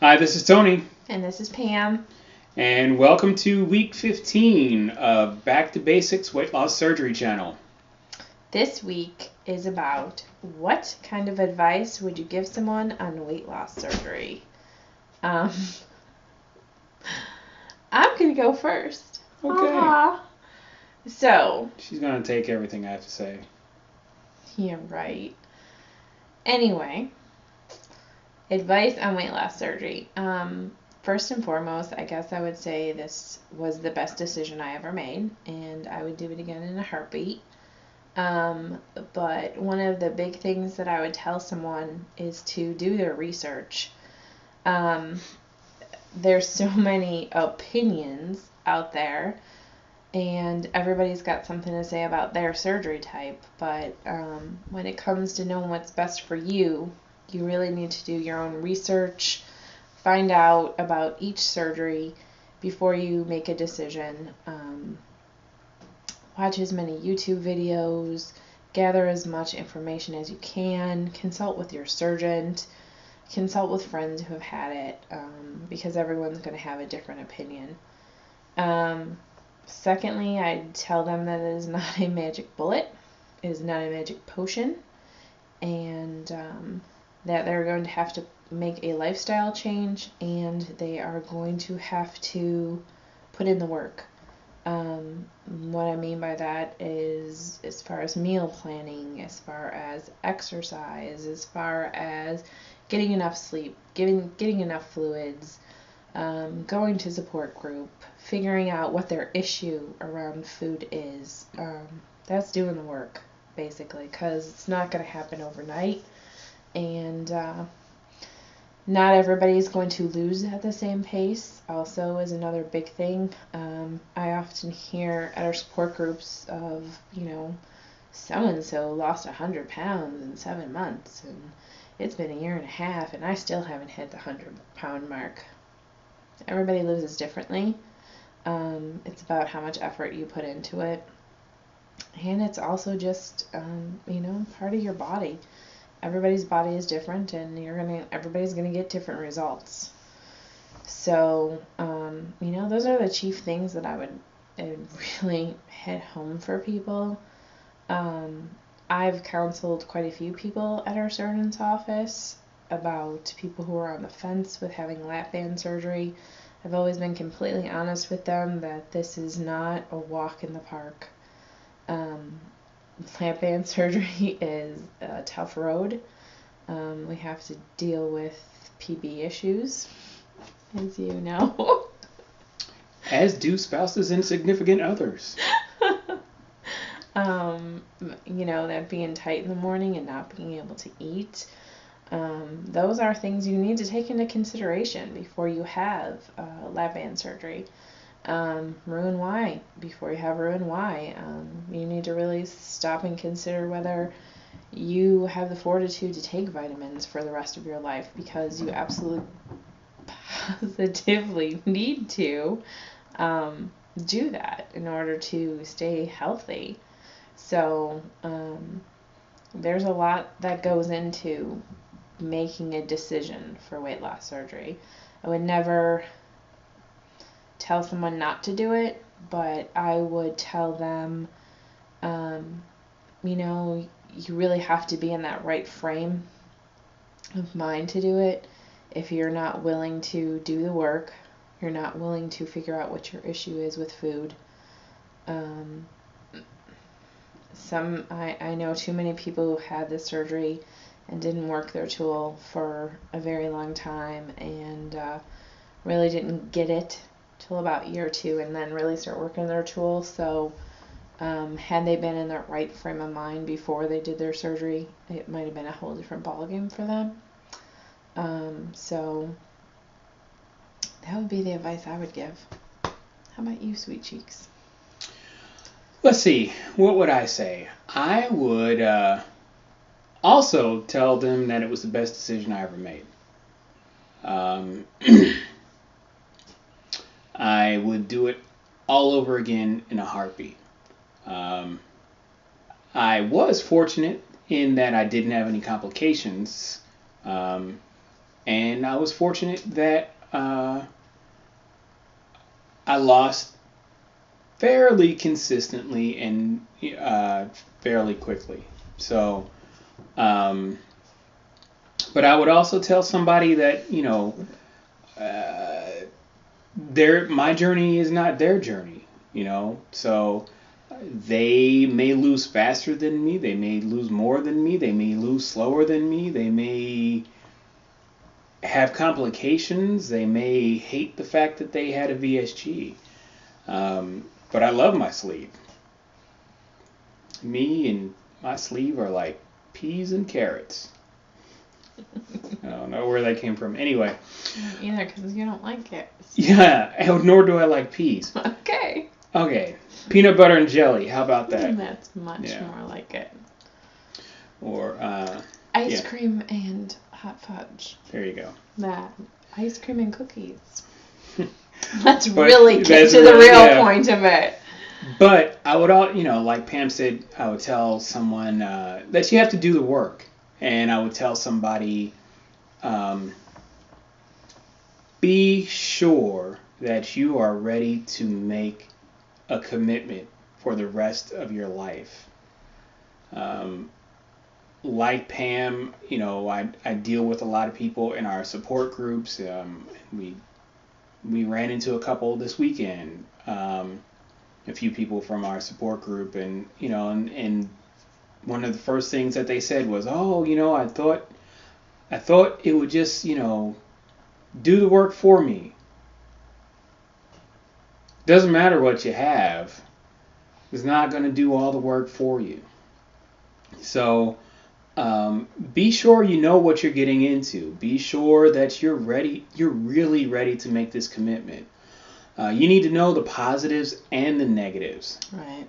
Hi, this is Tony, And this is Pam. and welcome to week 15 of Back to Basics Weight Loss Surgery channel. This week is about what kind of advice would you give someone on weight loss surgery? I'm going to go first. Okay. So, She's going to take everything I have to say. yeah, right. Anyway, advice on weight loss surgery. First and foremost, I guess I would say this was the best decision I ever made, and I would do it again in a heartbeat. But one of the big things that I would tell someone is to do their research. There's so many opinions out there, and everybody's got something to say about their surgery type. But when it comes to knowing what's best for you, you really need to do your own research, find out about each surgery before you make a decision. Watch as many YouTube videos, gather as much information as you can, consult with your surgeon, consult with friends who have had it, because everyone's going to have a different opinion. Secondly, I'd tell them that it is not a magic bullet, it is not a magic potion, and that they're going to have to make a lifestyle change, and they are going to have to put in the work. What I mean by that is as far as meal planning, as far as exercise, as far as getting enough sleep, getting enough fluids, going to support group, figuring out what their issue around food is. That's doing the work, basically, because it's not going to happen overnight, and not everybody is going to lose at the same pace, also, is another big thing. I often hear at our support groups of, so-and-so lost 100 pounds in 7 months, and it's been a year and a half, and I still haven't hit the 100-pound mark. Everybody loses differently. It's about how much effort you put into it. And it's also just, part of your body. Everybody's body is different, and everybody's gonna get different results. So, those are the chief things that I would really hit home for people. I've counseled quite a few people at our surgeon's office about people who are on the fence with having lap band surgery. I've always been completely honest with them that this is not a walk in the park. Lap band surgery is a tough road. We have to deal with PB issues, as you know. As do spouses and significant others. That being tight in the morning and not being able to eat. Those are things you need to take into consideration before you have lap band surgery. Roux-en-Y. Before you have Roux-en-Y, you need to really stop and consider whether you have the fortitude to take vitamins for the rest of your life, because you absolutely positively need to do that in order to stay healthy. So there's a lot that goes into making a decision for weight loss surgery. I would never tell someone not to do it, but I would tell them, you really have to be in that right frame of mind to do it. If you're not willing to do the work, you're not willing to figure out what your issue is with food. I know too many people who had this surgery and didn't work their tool for a very long time, and really didn't get it till about year 2, and then really start working their tool. So had they been in the right frame of mind before they did their surgery, it might have been a whole different ballgame for them. So that would be the advice I would give. How about you, Sweet Cheeks? Let's see, what would I say? I would also tell them that it was the best decision I ever made. I would do it all over again in a heartbeat. I was fortunate in that I didn't have any complications, And I was fortunate that I lost fairly consistently and fairly quickly. So, but I would also tell somebody that, my journey is not their journey, So they may lose faster than me. They may lose more than me. They may lose slower than me. They may have complications. They may hate the fact that they had a VSG. But I love my sleeve. Me and my sleeve are like peas and carrots. I don't know where that came from. Anyway. Either, because you don't like it. Yeah, nor do I like peas. Okay. Peanut butter and jelly. How about that? That's much more like it. Or ice cream and hot fudge. There you go. That ice cream and cookies. Let's really get to the real point of it. But I would like Pam said, I would tell someone that you have to do the work. And I would tell somebody, be sure that you are ready to make a commitment for the rest of your life. Like Pam, I deal with a lot of people in our support groups. We ran into a couple this weekend, a few people from our support group, and one of the first things that they said was, I thought it would just, do the work for me. Doesn't matter what you have. It's not going to do all the work for you. So be sure you know what you're getting into. Be sure that you're ready. You're really ready to make this commitment. You need to know the positives and the negatives. Right.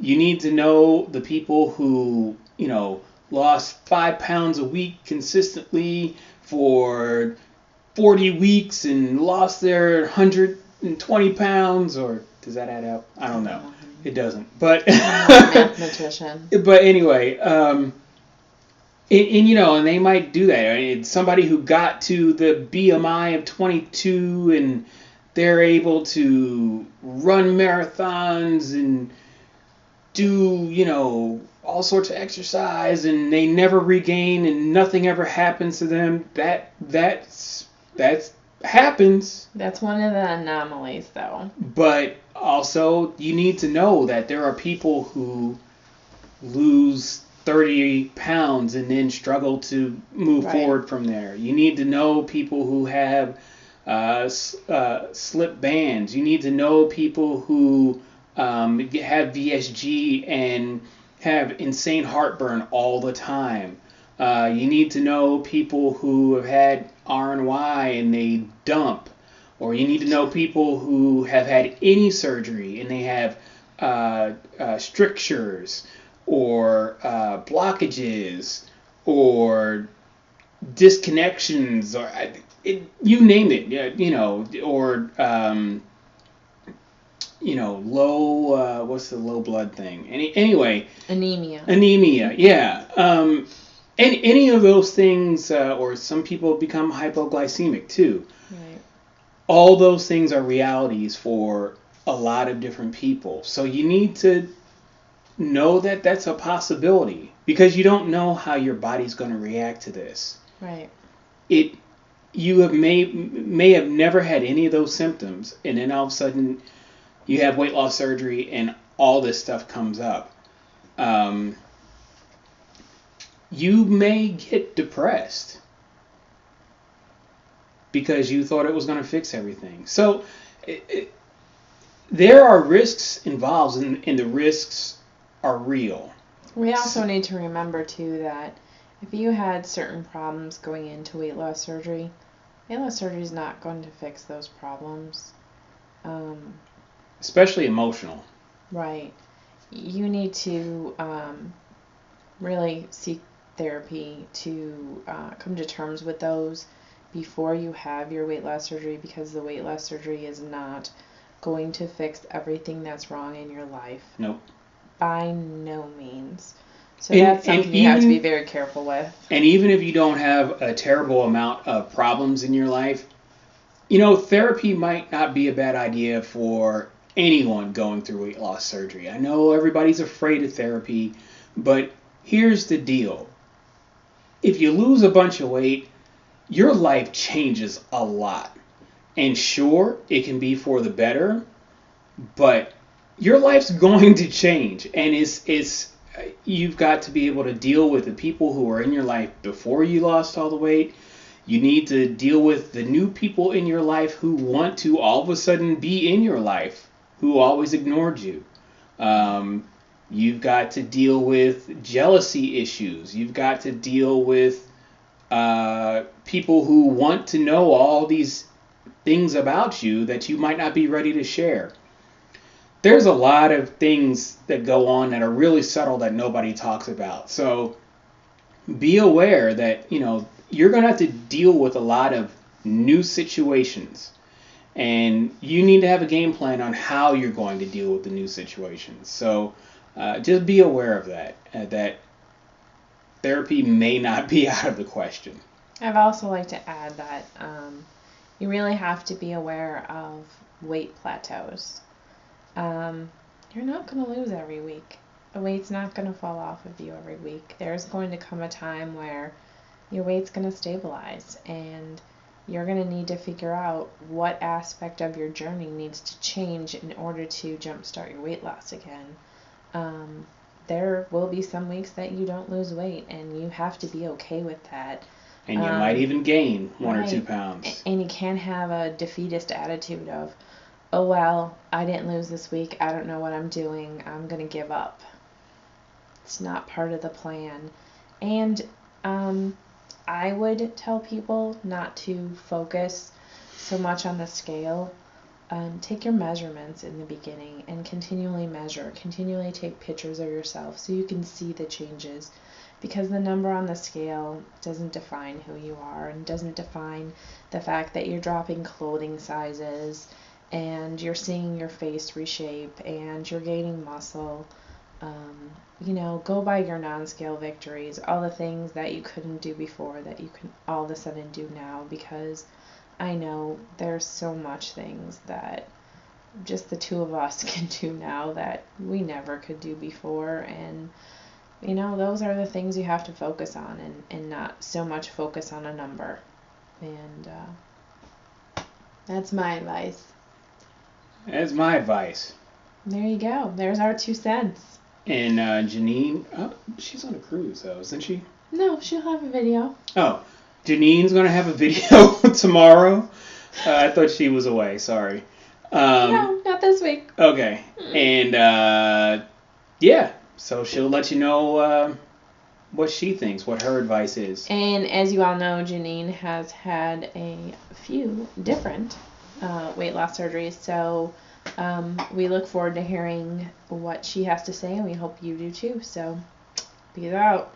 You need to know the people who, lost 5 pounds a week consistently for 40 weeks and lost their 120 pounds, or does that add up? I don't know. It doesn't. But mathematician. But anyway, and they might do that. It's somebody who got to the BMI of 22 and they're able to run marathons and do, all sorts of exercise, and they never regain and nothing ever happens to them. That happens. That's one of the anomalies, though. But also, you need to know that there are people who lose 30 pounds and then struggle to move forward from there. You need to know people who have slip bands. You need to know people who have VSG and have insane heartburn all the time. You need to know people who have had RNY and they dump. Or you need to know people who have had any surgery and they have strictures or blockages or disconnections, or you name it, or low, what's the low blood thing? Anyway. Anemia, yeah. And any of those things, or some people become hypoglycemic too. Right. All those things are realities for a lot of different people. So you need to know that that's a possibility, because you don't know how your body's going to react to this. Right. You may have never had any of those symptoms, and then all of a sudden you have weight loss surgery and all this stuff comes up. You may get depressed because you thought it was going to fix everything. So there are risks involved, and the risks are real. We also need to remember, too, that if you had certain problems going into weight loss surgery is not going to fix those problems. Especially emotional. Right. You need to really seek therapy to come to terms with those before you have your weight loss surgery, because the weight loss surgery is not going to fix everything that's wrong in your life. Nope. By no means. So that's something you have to be very careful with. And even if you don't have a terrible amount of problems in your life, you know, therapy might not be a bad idea for anyone going through weight loss surgery. I know everybody's afraid of therapy, but here's the deal. If you lose a bunch of weight, your life changes a lot. And sure, it can be for the better, but your life's going to change. And it's you've got to be able to deal with the people who were in your life before you lost all the weight. You need to deal with the new people in your life who want to all of a sudden be in your life, who always ignored you. You've got to deal with jealousy issues. You've got to deal with people who want to know all these things about you that you might not be ready to share. There's a lot of things that go on that are really subtle that nobody talks about. So be aware that, you know, you're going to have to deal with a lot of new situations. And you need to have a game plan on how you're going to deal with the new situations. So just be aware of that, that therapy may not be out of the question. I'd also like to add that you really have to be aware of weight plateaus. You're not going to lose every week. The weight's not going to fall off of you every week. There's going to come a time where your weight's going to stabilize, and you're going to need to figure out what aspect of your journey needs to change in order to jumpstart your weight loss again. There will be some weeks that you don't lose weight, and you have to be okay with that. And you might even gain 1 or 2 pounds. And you can't have a defeatist attitude of, oh, well, I didn't lose this week. I don't know what I'm doing. I'm going to give up. It's not part of the plan. And I would tell people not to focus so much on the scale. Take your measurements in the beginning and continually measure. Continually take pictures of yourself so you can see the changes. Because the number on the scale doesn't define who you are, and doesn't define the fact that you're dropping clothing sizes and you're seeing your face reshape and you're gaining muscle. You know, go by your non-scale victories, all the things that you couldn't do before that you can all of a sudden do now, because I know there's so much things that just the two of us can do now that we never could do before. And you know, those are the things you have to focus on, and not so much focus on a number. And that's my advice. That's my advice. There you go. There's our 2 cents. And Janine, she's on a cruise though, isn't she? No, she'll have a video. Oh, Janine's going to have a video tomorrow. I thought she was away, sorry. No, not this week. Okay. And yeah. So she'll let you know what she thinks, what her advice is. And as you all know, Janine has had a few different weight loss surgeries. So we look forward to hearing what she has to say, and we hope you do too. So peace out.